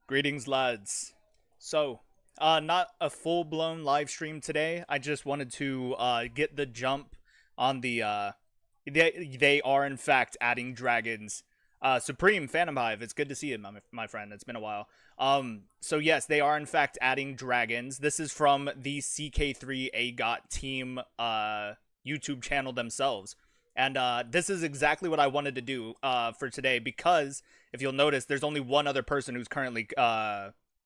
Greetings, lads. So, not a full-blown live stream today. I just wanted to get the jump on they are in fact adding dragons. Supreme Phantom Hive, it's good to see you, my friend. It's been a while. So yes, they are in fact adding dragons. This is from the Ck3 Agot team YouTube channel themselves. And this is exactly what I wanted to do for today, because if you'll notice, there's only one other person who's currently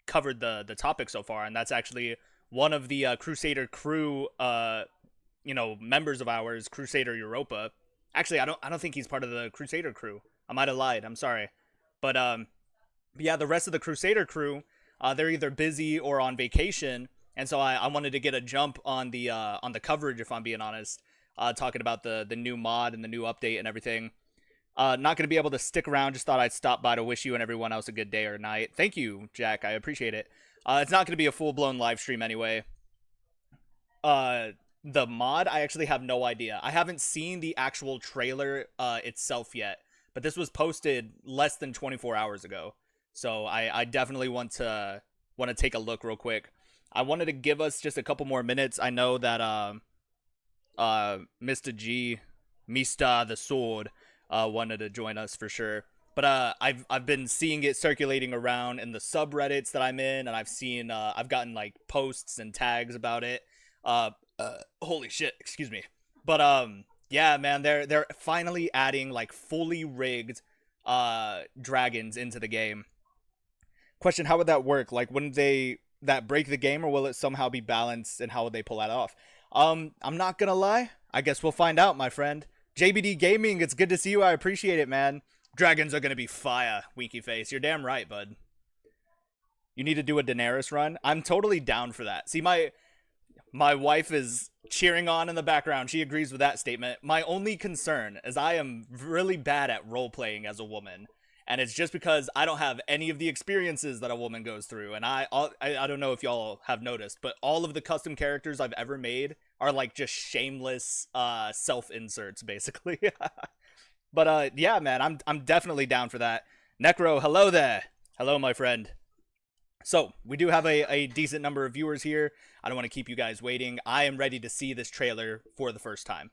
covered the topic so far, and that's actually one of the Crusader crew, members of ours, Crusader Europa. Actually, I don't think he's part of the Crusader crew. I might have lied. I'm sorry, but yeah, the rest of the Crusader crew, they're either busy or on vacation, and so I wanted to get a jump on the coverage, if I'm being honest. Talking about the new mod and the new update and everything. Not going to be able to stick around. Just thought I'd stop by to wish you and everyone else a good day or night. Thank you, Jack. I appreciate it. It's not going to be a full-blown live stream anyway. The mod, I actually have no idea. I haven't seen the actual trailer itself yet, but this was posted less than 24 hours ago. So I definitely want to take a look real quick. I wanted to give us just a couple more minutes. I know that Mr. the Sword, wanted to join us for sure. But I've been seeing it circulating around in the subreddits that I'm in, and I've gotten like posts and tags about it. Holy shit, excuse me. But yeah, man, they're finally adding like fully rigged dragons into the game. Question: how would that work? Like, wouldn't that break the game, or will it somehow be balanced, and how would they pull that off? I'm not gonna lie. I guess we'll find out, my friend. JBD Gaming, it's good to see you. I appreciate it, man. Dragons are gonna be fire, Winky Face. You're damn right, bud. You need to do a Daenerys run. I'm totally down for that. See, my wife is cheering on in the background. She agrees with that statement. My only concern is I am really bad at role-playing as a woman. And it's just because I don't have any of the experiences that a woman goes through. And I don't know if y'all have noticed, but all of the custom characters I've ever made are like just shameless self-inserts, basically. But yeah, man, I'm definitely down for that. Necro, hello there. Hello, my friend. So, we do have a decent number of viewers here. I don't want to keep you guys waiting. I am ready to see this trailer for the first time.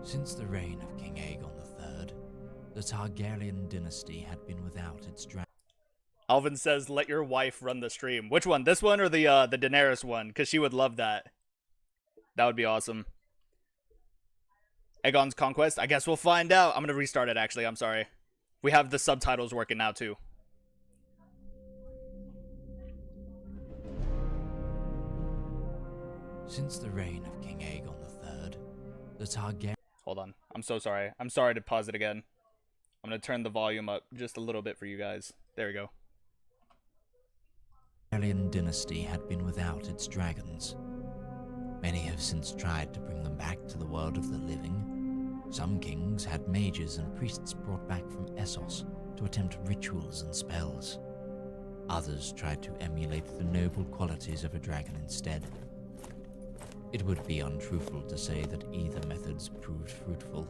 Since the reign of King Aegon III, the Targaryen dynasty had been without its dragon. Alvin says, let your wife run the stream. Which one? This one or the Daenerys one? Because she would love that. That would be awesome. Aegon's Conquest? I guess we'll find out. I'm going to restart it, actually. I'm sorry. We have the subtitles working now, too. Since the reign of King Aegon III, the Targaryen... Hold on. I'm so sorry. I'm sorry to pause it again. I'm going to turn the volume up just a little bit for you guys. There we go. The Targaryen dynasty had been without its dragons. Many have since tried to bring them back to the world of the living. Some kings had mages and priests brought back from Essos to attempt rituals and spells. Others tried to emulate the noble qualities of a dragon instead. It would be untruthful to say that either methods proved fruitful.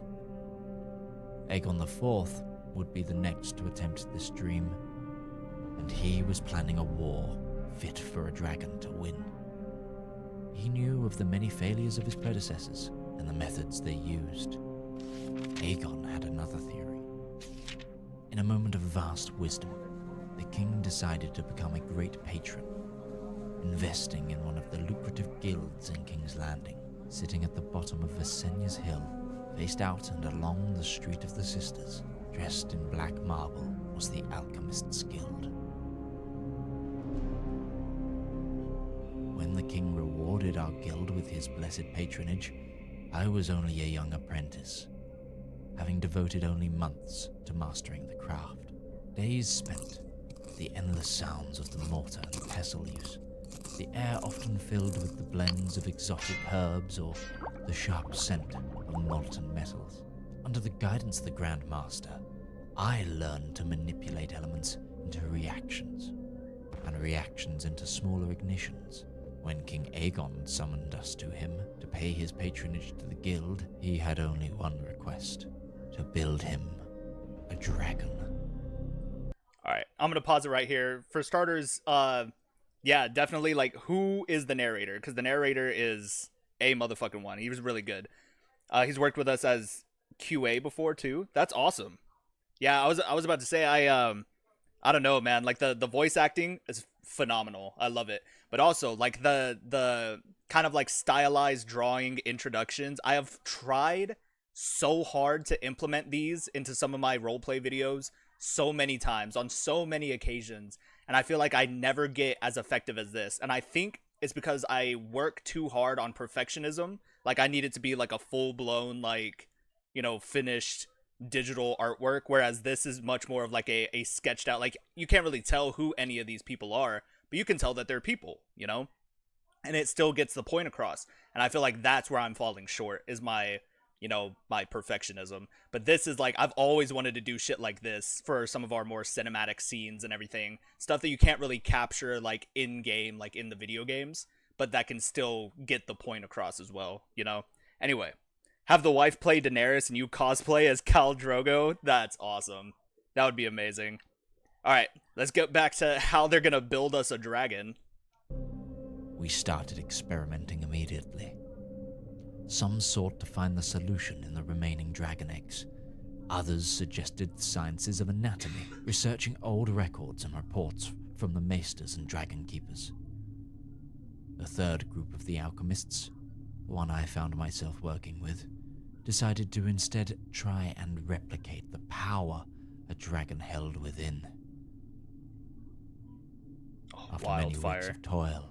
Aegon IV would be the next to attempt this dream, and he was planning a war fit for a dragon to win. He knew of the many failures of his predecessors and the methods they used. Aegon had another theory. In a moment of vast wisdom, the king decided to become a great patron, investing in one of the lucrative guilds in King's Landing, sitting at the bottom of Visenya's Hill, faced out and along the Street of the Sisters, dressed in black marble, was the Alchemist's Guild. When the king rewarded our guild with his blessed patronage, I was only a young apprentice, having devoted only months to mastering the craft. Days spent with the endless sounds of the mortar and pestle use, the air often filled with the blends of exotic herbs or the sharp scent of molten metals. Under the guidance of the Grand Master, I learned to manipulate elements into reactions, and reactions into smaller ignitions, When King Agon summoned us to him to pay his patronage to the guild, he had only one request: to build him a dragon. Alright, I'm gonna pause it right here. For starters, yeah, definitely, like, who is the narrator? Because the narrator is a motherfucking one. He was really good. He's worked with us as QA before, too. That's awesome. Yeah, I was about to say, I don't know, man. Like, the voice acting is phenomenal. I love it. But also, like, the kind of, like, stylized drawing introductions. I have tried so hard to implement these into some of my roleplay videos so many times, on so many occasions. And I feel like I never get as effective as this. And I think it's because I work too hard on perfectionism. Like, I need it to be, like, a full-blown, like, you know, finished digital artwork, whereas this is much more of like a sketched out, like, you can't really tell who any of these people are, but you can tell that they're people, you know, and it still gets the point across. And I feel like that's where I'm falling short, is my, you know, my perfectionism. But this is like, I've always wanted to do shit like this for some of our more cinematic scenes and everything, stuff that you can't really capture like in game, like in the video games, but that can still get the point across as well, you know. Anyway, have the wife play Daenerys and you cosplay as Khal Drogo? That's awesome. That would be amazing. Alright, let's get back to how they're gonna build us a dragon. We started experimenting immediately. Some sought to find the solution in the remaining dragon eggs. Others suggested the sciences of anatomy, researching old records and reports from the maesters and dragon keepers. The third group of the alchemists, the one I found myself working with, decided to instead try and replicate the power a dragon held within. After many weeks of toil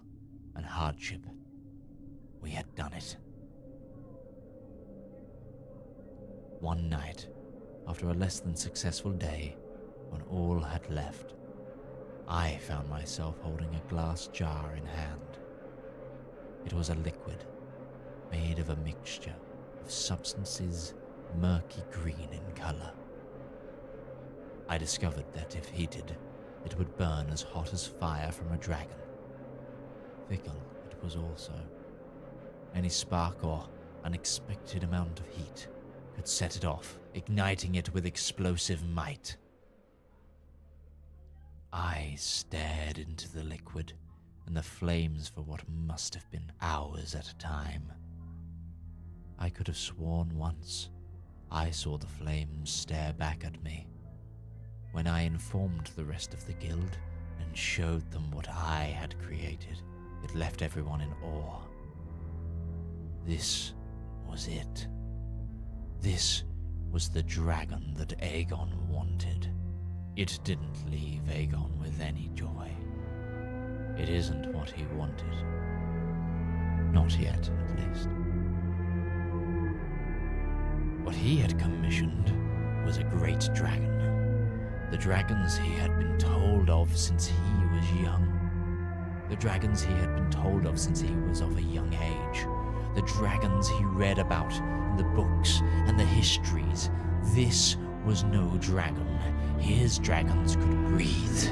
and hardship, we had done it. One night, after a less than successful day, when all had left, I found myself holding a glass jar in hand. It was a liquid made of a mixture of substances murky green in color. I discovered that if heated, it would burn as hot as fire from a dragon. Fickle it was also. Any spark or unexpected amount of heat could set it off, igniting it with explosive might. I stared into the liquid and the flames for what must have been hours at a time. I could have sworn once I saw the flames stare back at me. When I informed the rest of the guild and showed them what I had created, it left everyone in awe. This was it. This was the dragon that Aegon wanted. It didn't leave Aegon with any joy. It isn't what he wanted. Not yet, at least. What he had commissioned was a great dragon. The dragons he had been told of since he was young. The dragons he had been told of since he was of a young age. The dragons he read about in the books and the histories. This was no dragon. His dragons could breathe.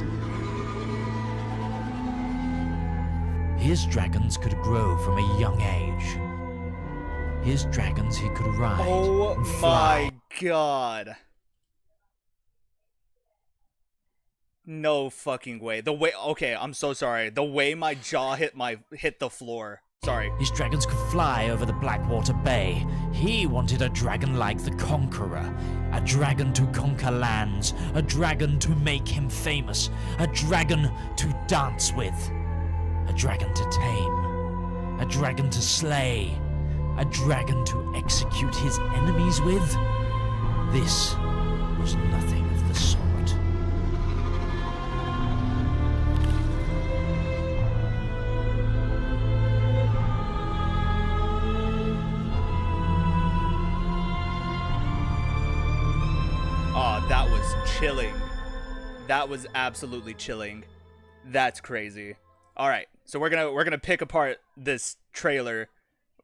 His dragons could grow from a young age. His dragons he could ride and fly. Oh my god. No fucking way. The way, okay, I'm so sorry. The way my jaw hit the floor. Sorry. His dragons could fly over the Blackwater Bay. He wanted a dragon like the Conqueror. A dragon to conquer lands. A dragon to make him famous. A dragon to dance with. A dragon to tame. A dragon to slay. A dragon to execute his enemies with. This was nothing of the sort. Oh, that was chilling. That was absolutely chilling. That's crazy. All right, so we're gonna pick apart this trailer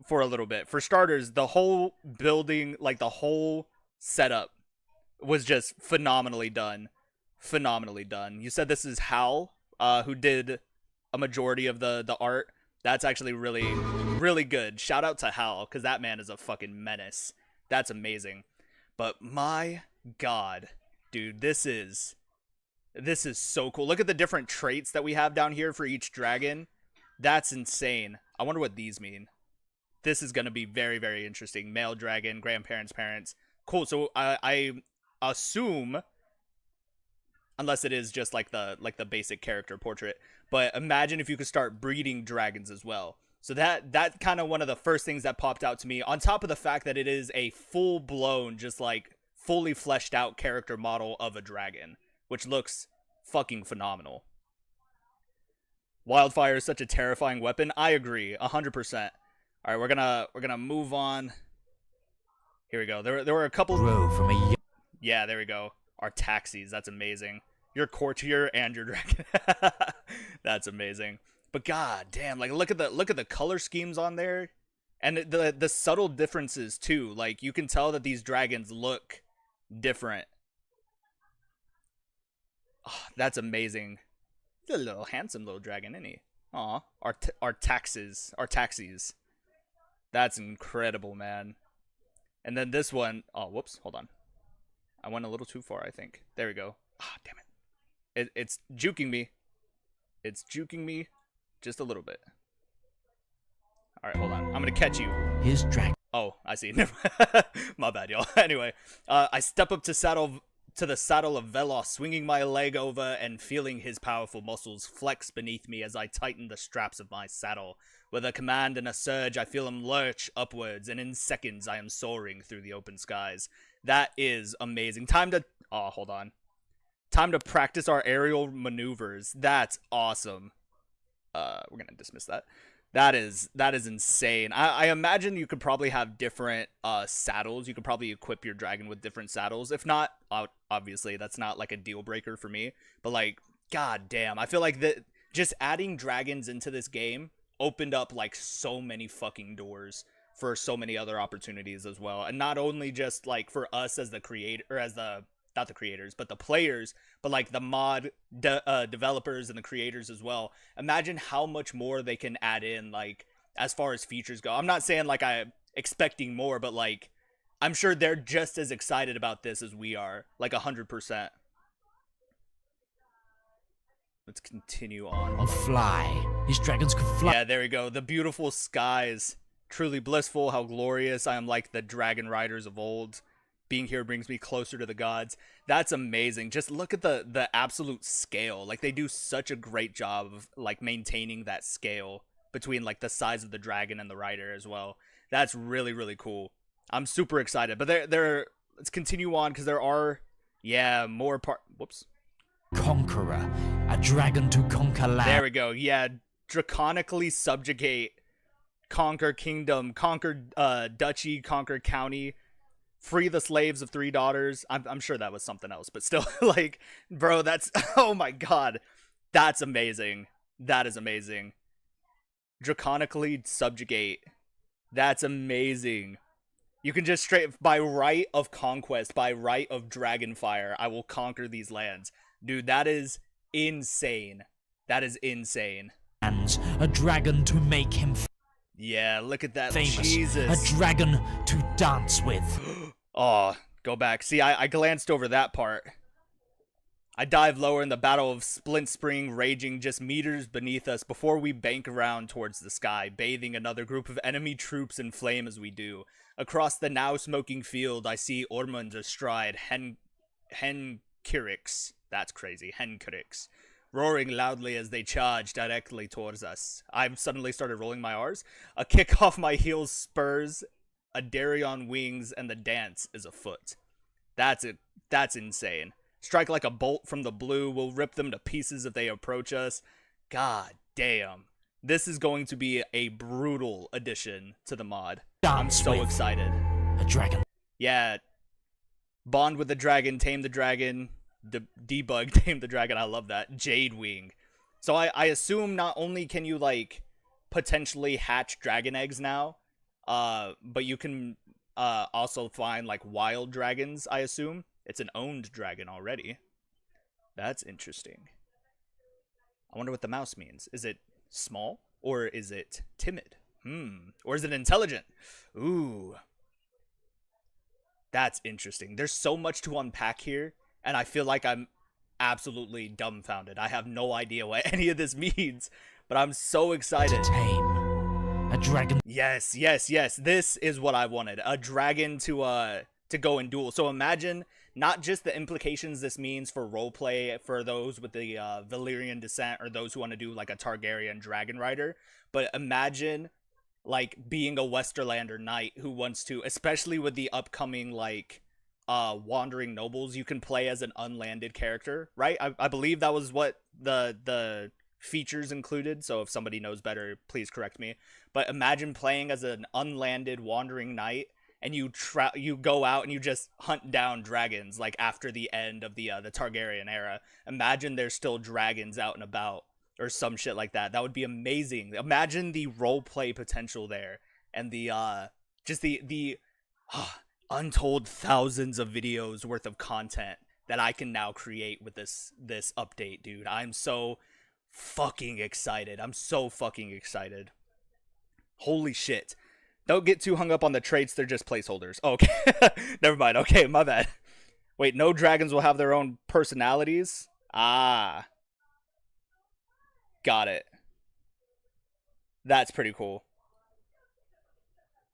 for a little bit. For starters, the whole building, like the whole setup, was just phenomenally done. Phenomenally done. You said this is Hal, who did a majority of the art. That's actually really, really good. Shout out to Hal, because that man is a fucking menace. That's amazing. But my god, dude, this is so cool. Look at the different traits that we have down here for each dragon. That's insane. I wonder what these mean. This is going to be very, very interesting. Male dragon, grandparents, parents. Cool. So I assume, unless it is just like the basic character portrait, but imagine if you could start breeding dragons as well. So that kind of one of the first things that popped out to me, on top of the fact that it is a full-blown, just like fully fleshed out character model of a dragon, which looks fucking phenomenal. Wildfire is such a terrifying weapon. I agree, 100%. All right, we're gonna move on. Here we go. There were a couple. Grow from a yeah, there we go. Our taxis. That's amazing. Your courtier and your dragon. That's amazing. But god damn, like look at the color schemes on there, and the subtle differences too. Like you can tell that these dragons look different. Oh, that's amazing. He's a little handsome little dragon, isn't he? Aw, our taxis. That's incredible, man. And then this one, oh, whoops, hold on. I went a little too far, I think. There we go. Ah, damn it. It's juking me. It's juking me just a little bit. All right, hold on. I'm going to catch you. His dragon. Oh, I see. My bad, y'all. Anyway, I step up to the saddle of Velos, swinging my leg over and feeling his powerful muscles flex beneath me as I tighten the straps of my saddle. With a command and a surge, I feel him lurch upwards, and in seconds, I am soaring through the open skies. That is amazing. Oh, hold on. Time to practice our aerial maneuvers. That's awesome. We're gonna dismiss that. That is insane. I imagine you could probably have different saddles. You could probably equip your dragon with different saddles. If not, obviously that's not like a deal breaker for me. But like, god damn, I feel like that just adding dragons into this game opened up like so many fucking doors for so many other opportunities as well. And not only just like for us as the creator, or as the not the creators, but the players, but like the mod developers and the creators as well. Imagine how much more they can add in, like as far as features go. I'm not saying like I'm expecting more, but like I'm sure they're just as excited about this as we are, like 100%. Let's continue on. On fly. These dragons could fly. Yeah, there we go. The beautiful skies. Truly blissful, how glorious. I am like the dragon riders of old. Being here brings me closer to the gods. That's amazing. Just look at the absolute scale. Like they do such a great job of like maintaining that scale between like the size of the dragon and the rider as well. That's really, really cool. I'm super excited. But let's continue on, because there are more whoops. Conqueror. A dragon to conquer land. There we go. Yeah, draconically subjugate, conquer kingdom, conquer duchy, conquer county, free the slaves of 3 daughters. I'm sure that was something else, but still, like, bro, that's, oh my god, that's amazing. That is amazing. Draconically subjugate. That's amazing. You can just by right of conquest, by right of dragonfire, I will conquer these lands. Dude, that is insane. That is insane. A dragon to make him yeah, look at that. famous. Jesus. A dragon to dance with. Oh, go back. See, I glanced over that part. I dive lower in the battle of Splint Spring, raging just meters beneath us before we bank around towards the sky, bathing another group of enemy troops in flame as we do. Across the now smoking field, I see Ormond astride Henkirix. That's crazy. Henkirix. Roaring loudly as they charge directly towards us. I've suddenly started rolling my R's. A kick off my heels spurs, a dairy on wings, and the dance is afoot. That's it. That's insane. Strike like a bolt from the blue. We'll rip them to pieces if they approach us. God damn. This is going to be a brutal addition to the mod. I'm so excited. A dragon. Yeah. Bond with the dragon, tame the dragon, debug, tame the dragon. I love that. Jade Wing. So I assume not only can you like potentially hatch dragon eggs now, but you can also find like wild dragons, I assume. It's an owned dragon already. That's interesting. I wonder what the mouse means. Is it small Or is it timid? Or is it intelligent? Ooh. That's interesting. There's so much to unpack here, and I feel like I'm absolutely dumbfounded. I have no idea what any of this means, but I'm so excited. To tame a dragon. Yes. This is what I wanted. A dragon to go and duel. So imagine not just the implications this means for roleplay for those with the Valyrian descent or those who want to do like a Targaryen dragon rider, but imagine like being a Westerlander knight who wants to, especially with the upcoming like wandering nobles, you can play as an unlanded character, right? I believe that was what the features included, so if somebody knows better, please correct me. But imagine playing as an unlanded wandering knight, and you go out and you just hunt down dragons like after the end of the Targaryen era. Imagine there's still dragons out and about or some shit like that. That would be amazing. Imagine the roleplay potential there, and the just the untold thousands of videos worth of content that I can now create with this update, dude. I'm so fucking excited. I'm so fucking excited. Holy shit. Don't get too hung up on the traits, they're just placeholders. Oh, okay. Never mind. Okay, my bad. Wait, no dragons will have their own personalities? Ah. Got it. That's pretty cool.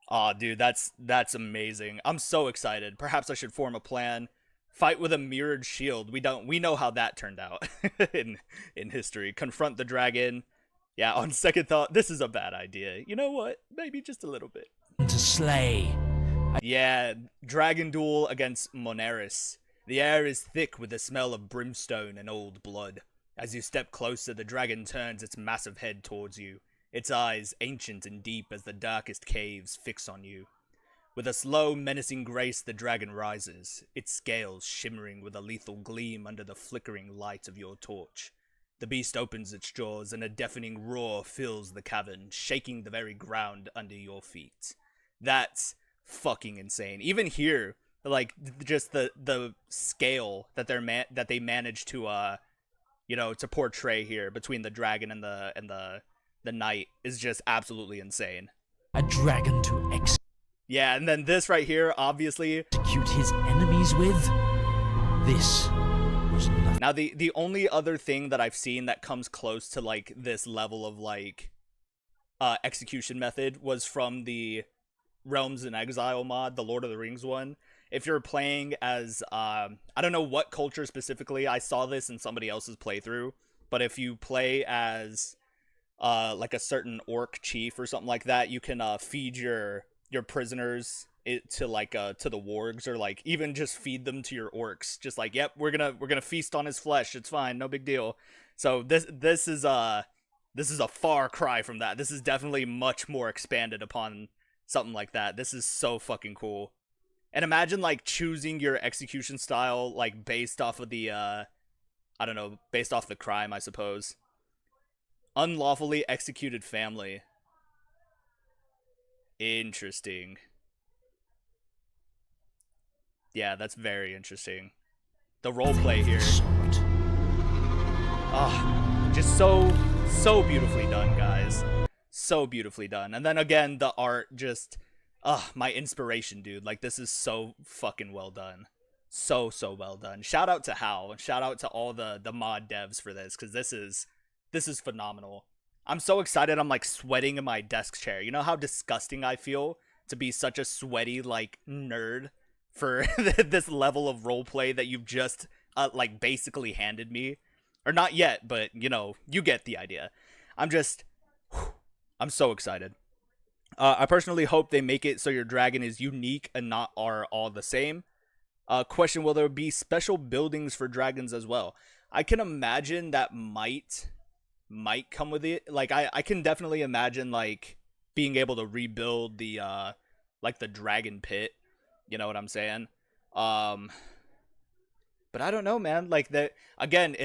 Aw, dude, that's amazing. I'm so excited. Perhaps I should form a plan. Fight with a mirrored shield. We know how that turned out in history. Confront the dragon. Yeah, on second thought, this is a bad idea. You know what? Maybe just a little bit. To slay. Yeah, dragon duel against Moneris. The air is thick with the smell of brimstone and old blood. As you step closer, the dragon turns its massive head towards you. Its eyes, ancient and deep as the darkest caves, fix on you. With a slow, menacing grace, the dragon rises, its scales shimmering with a lethal gleam under the flickering light of your torch. The beast opens its jaws, and a deafening roar fills the cavern, shaking the very ground under your feet. That's fucking insane. Even here, like just the scale that they managed to to portray here between the dragon and the knight is just absolutely insane. A dragon to execute. Yeah, and then this right here, obviously, Execute his enemies with. This was nothing. Now the only other thing that I've seen that comes close to like this level of like execution method was from the Realms in Exile mod, the Lord of the Rings one. If you're playing as I don't know what culture specifically, I saw this in somebody else's playthrough, but if you play as like a certain orc chief or something like that, you can feed your prisoners to like to the wargs, or like even just feed them to your orcs. Just like, yep, we're gonna feast on his flesh. It's fine, no big deal. So this is a far cry from that. This is definitely much more expanded upon something like that. This is so fucking cool. And imagine like choosing your execution style like based off of the I don't know, based off the crime, I suppose. Unlawfully executed family. Interesting. Yeah, that's very interesting. The roleplay here. Ah, just so beautifully done, guys. So beautifully done. And then again, the art just, my inspiration, dude. Like, this is so fucking well done. So well done. Shout out to Hal. Shout out to all the mod devs for this, because this is phenomenal. I'm so excited. I'm like sweating in my desk chair. You know how disgusting I feel to be such a sweaty like nerd for this level of roleplay that you've just like basically handed me, or not yet, but you know, you get the idea. I'm so excited. I personally hope they make it so your dragon is unique and not are all the same. Question: will there be special buildings for dragons as well? I can imagine that might come with it. Like I can definitely imagine like being able to rebuild the like the dragon pit, you know what I'm saying? But I don't know, man. Like that again,